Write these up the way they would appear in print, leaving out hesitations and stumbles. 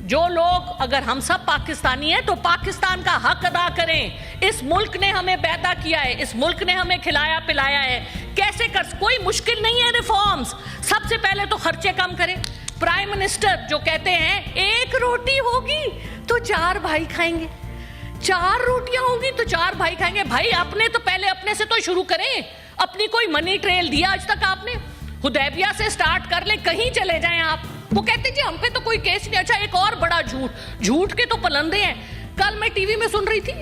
جو لوگ اگر ہم سب پاکستانی ہیں تو پاکستان کا حق ادا کریں. اس ملک نے ہمیں پیدا کیا ہے, اس ملک نے ہمیں کھلایا پلایا ہے. کیسے کوئی مشکل نہیں ہے ریفارمز. سب سے پہلے تو خرچے کم کریں. پرائم منسٹر جو کہتے ہیں 1 روٹی ہوگی تو 4 بھائی کھائیں گے, 4 روٹیاں ہوگی تو 4 بھائی کھائیں گے. بھائی اپنے تو پہلے اپنے سے تو شروع کریں. اپنی کوئی منی ٹریل دیا آج تک آپ نے؟ حدیبیہ سے سٹارٹ کر لیں, کہیں چلے جائیں آپ. وہ کہتے جی ہم پہ تو کوئی کیس نہیں. اچھا ایک اور بڑا جھوٹ کے تو پلندے ہیں. کل میں ٹی وی میں سن رہی تھی,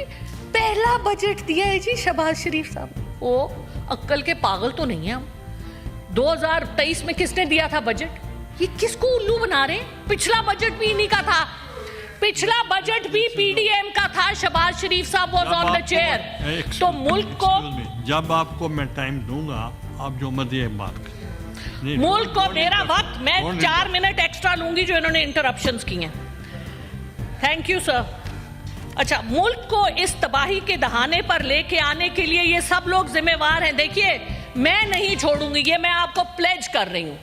پہلا بجٹ دیا ہے جی شہباز شریف صاحب. وہ عقل کے پاگل تو نہیں ہیں ہم. 2023 میں کس نے دیا تھا بجٹ؟ یہ کس کو الو بنا رہے ہیں؟ پچھلا بجٹ بھی انہی کا تھا. پچھلا بجٹ بھی پی ڈی ایم کا تھا. شہباز شریف صاحب واز آن دا چیئر. تو ملک کو جب آپ کو میں ٹائم دوں گا آپ جو مرضی بات کریں. ملک کو میرا وقت, میں 4 منٹ ایکسٹرا لوں گی جو انہوں نے انٹرپشنز کی ہیں. Thank you sir. اچھا, ملک کو اس تباہی کے دہانے پر لے کے آنے کے لیے یہ سب لوگ ذمہ وار ہیں. دیکھیے میں نہیں چھوڑوں گی, یہ میں آپ کو پلیج کر رہی ہوں.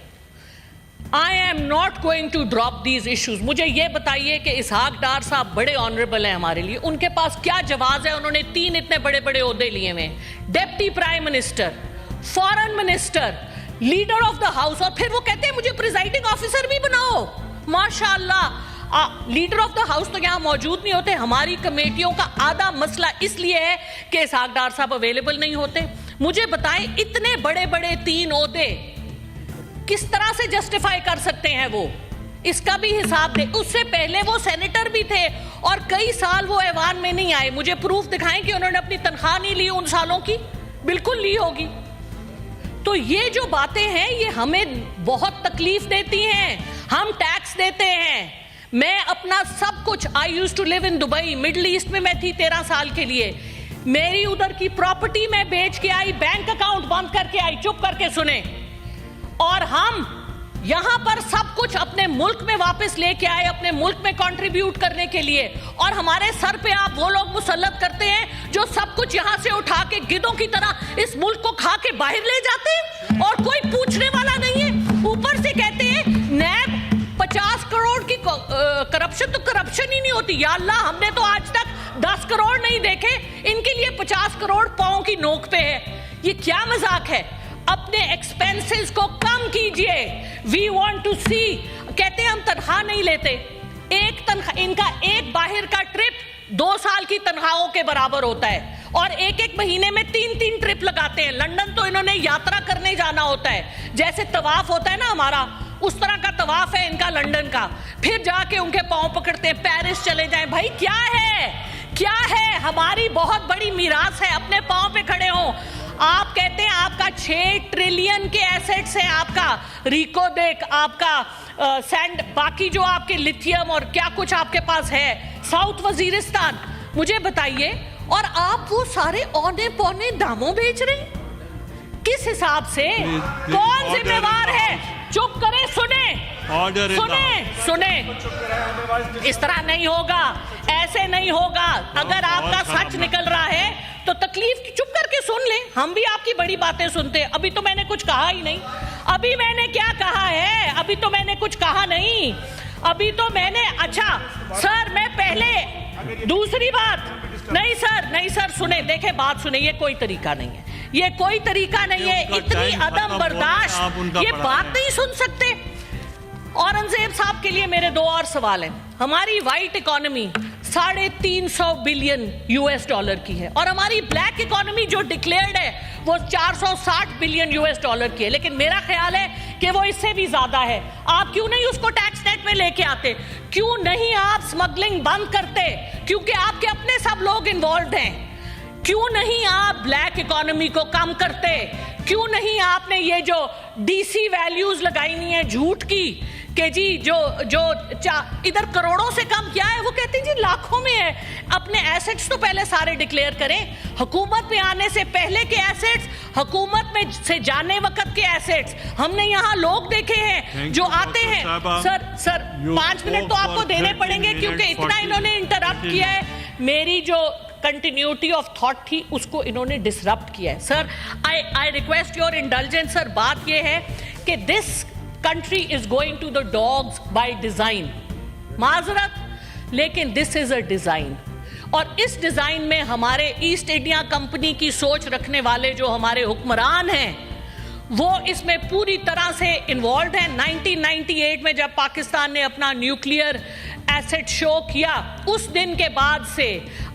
I am not going to drop these issues. مجھے یہ بتائیے کہ اسحاق ڈار صاحب بڑے آنریبل ہیں ہمارے لیے, ان کے پاس کیا جواز ہے؟ انہوں نے 3 اتنے بڑے بڑے عہدے لیے ہوئے, deputy prime minister, foreign minister, leader of the house, اور پھر وہ کہتے ہیں مجھے پریزائڈنگ آفیسر بھی بناؤ. ماشاءاللہ لیڈر آف دا ہاؤس تو یہاں موجود نہیں ہوتے. ہماری کمیٹیوں کا آدھا مسئلہ اس لیے ہے کہ اسحاق ڈار صاحب اویلیبل نہیں ہوتے. مجھے بتائیں اتنے بڑے بڑے 3 عہدے کس طرح سے جسٹیفائی کر سکتے ہیں وہ؟ اس کا بھی حساب دیں. اس سے پہلے وہ سینیٹر بھی تھے اور کئی سال وہ ایوان میں نہیں آئے. مجھے پروف دکھائیں کہ انہوں نے اپنی تنخواہ نہیں لی ان سالوں کی. بالکل لی ہوگی. تو یہ جو باتیں ہیں یہ ہمیں بہت تکلیف دیتی ہیں. ہم ٹیکس دیتے ہیں. میں اپنا سب کچھ, I used to live in Dubai, middle east میں میں تھی 13 سال کے لیے. میری ادھر کی پراپرٹی میں بیچ کے آئی, بینک اکاؤنٹ بند کر کے آئی. چپ کر کے سنیں. اور ہم یہاں پر سب کچھ اپنے ملک میں واپس لے کے آئے, اپنے ملک میں کنٹریبیوٹ کرنے کے لیے. اور ہمارے سر پہ آپ وہ لوگ مسلط کرتے ہیں جو سب کچھ یہاں سے اٹھا کے گدوں کی طرح اس ملک کو کھا کے باہر لے جاتے ہیں اور کوئی پوچھنے والا نہیں ہے. اوپر سے کہتے ہیں نیب 50 کروڑ کی کرپشن, تو کرپشن ہی نہیں ہوتی. یا اللہ, ہم نے تو آج تک 10 کروڑ نہیں دیکھے, ان کے لیے 50 کروڑ پاؤں کی نوک پہ ہے. یہ کیا مذاق ہے؟ اپنے ایکسپینسز کو کم کیجئے. وی وانٹ ٹو سی. کہتے ہیں ہم تنخواہ نہیں لیتے. ان کا ایک باہر کا ٹرپ 2 سال کی تنخواہوں کے برابر ہوتا ہے, اور ایک مہینے میں 3 ٹرپ لگاتے ہیں. لنڈن تو انہوں نے یاترا کرنے جانا ہوتا ہے, جیسے طواف ہوتا ہے نا ہمارا, اس طرح کا طواف ہے ان کا لنڈن کا. پھر جا کے ان کے پاؤں پکڑتے ہیں, پیرس چلے جائیں. بھائی کیا ہے, کیا ہے؟ ہماری بہت بڑی میراث ہے, اپنے پاؤں پہ کھڑے ہوں. آپ کہتے ہیں آپ کا 6 ٹریلین کے ایسٹس ہیں, آپ کا ریکو دیک, آپ کا سینڈ, باقی جو آپ کے لتھیم اور کیا کچھ آپ کے پاس ہے, ساؤتھ وزیرستان. مجھے بتائیے, اور آپ وہ سارے اونے پونے داموں بیچ رہے ہیں. کس حساب سے؟ کون ذمہ وار ہے؟ چپ کریں, سنیں. اس طرح نہیں ہوگا, ایسے نہیں ہوگا. اگر آپ کا سچ نکل رہا ہے تو تکلیف کی, چپ کر کے سن لیں. ہم بھی آپ کی بڑی باتیں سنتے ہیں. ابھی تو میں نے کچھ کہا ہی نہیں. ابھی میں نے کیا کہا ہے؟ ابھی تو میں نے کچھ کہا نہیں. ابھی تو میں نے, اچھا سر میں پہلے دوسری بات, نہیں سر سنیں, دیکھیں بات سنیں. یہ کوئی طریقہ نہیں ہے, یہ کوئی طریقہ نہیں ہے. اتنی عدم برداشت, یہ بات نہیں سن سکتے. اورنگزیب صاحب کے لیے میرے 2 اور سوال ہیں. ہماری وائٹ اکانومی 350 بلین $US کی ہے, اور ہماری بلیک اکانومی جو ڈکلیئرڈ ہے وہ 460 بلین $US کی ہے. لیکن میرا خیال ہے کہ وہ اس سے بھی زیادہ ہے. آپ کیوں نہیں اس کو ٹیکس نیٹ میں لے کے آتے؟ کیوں نہیں آپ سمگلنگ بند کرتے؟ کیونکہ آپ کے اپنے سب لوگ انوالوڈ ہیں. کیوں نہیں آپ بلیک اکانومی کو کم کرتے؟ کیوں نہیں آپ نے یہ جو ڈی سی ویلیوز لگائی نہیں ہے جھوٹ کی کہ جی جو ادھر کروڑوں سے کم کیا ہے, وہ کہتے ہیں جی لاکھوں میں ہے. اپنے ایسٹس تو پہلے سارے ڈکلیئر کریں. حکومت میں آنے سے پہلے کے ایسٹس, حکومت میں سے جانے وقت کے ایسٹس. ہم نے یہاں لوگ دیکھے ہیں جو آتے ہیں. سر 5 منٹ تو آپ کو دینے پڑیں گے کیونکہ اتنا انہوں نے انٹرپٹ کیا ہے. میری جو کنٹینیوٹی آف تھاٹ تھی اس کو انہوں نے ڈسرپٹ کیا ہے. سر آئی ریکویسٹ یور انڈلجنس. سر بات یہ ہے کہ دس country is going to the dogs by design. معذرت، لیکن دس از اے ڈیزائن، اور اس ڈیزائن میں ہمارے ایسٹ انڈیا کمپنی کی سوچ رکھنے والے جو ہمارے حکمران ہیں وہ اس میں پوری طرح سے انوالوڈ ہیں۔ 1998 میں جب پاکستان نے اپنا نیوکلیئر ایسٹ شو کیا، اس دن کے بعد سے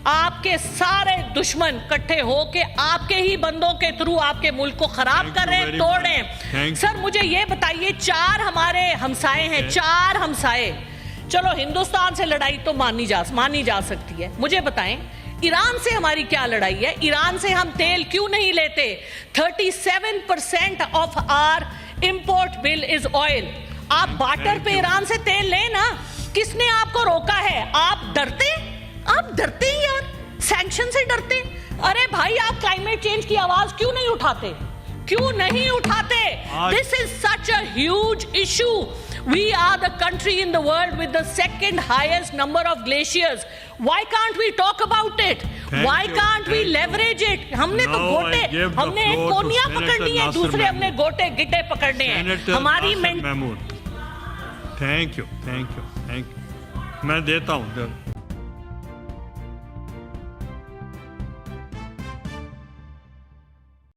آپ کے سارے دشمن کٹھے ہو کے آپ کے ہی بندوں کے تھرو آپ کے ملک کو خراب کر رہے ہیں، توڑ رہے ہیں۔ سر مجھے یہ بتائیے، 4 ہمارے ہمسائے ہیں، 4 ہمسائے، چلو ہندوستان سے لڑائی تو مانی جا سکتی ہے، مجھے بتائیں ایران سے ہماری کیا لڑائی ہے؟ ایران سے ہم تیل کیوں نہیں لیتے؟ 37% of our import bill is oil. آپ بارٹر پہ ایران سے تیل لیں نا، کس نے آپ کو روکا ہے؟ آپ ڈرتے ہیں یار، سینکشن سے ڈرتے؟ ارے بھائی آپ کلائمیٹ چینج کی آواز کیوں نہیں اٹھاتے؟ This is such a huge issue. We are the country in the world with the second highest number of glaciers. Why can't we talk about it? Why can't we leverage it? ہم نے تو گوٹے، ہم نے ایک کونیاں پکڑنی ہے، دوسرے ہم نے گوٹے گٹے پکڑنے ہیں۔ ہماری تھینک یو میں دیتا ہوں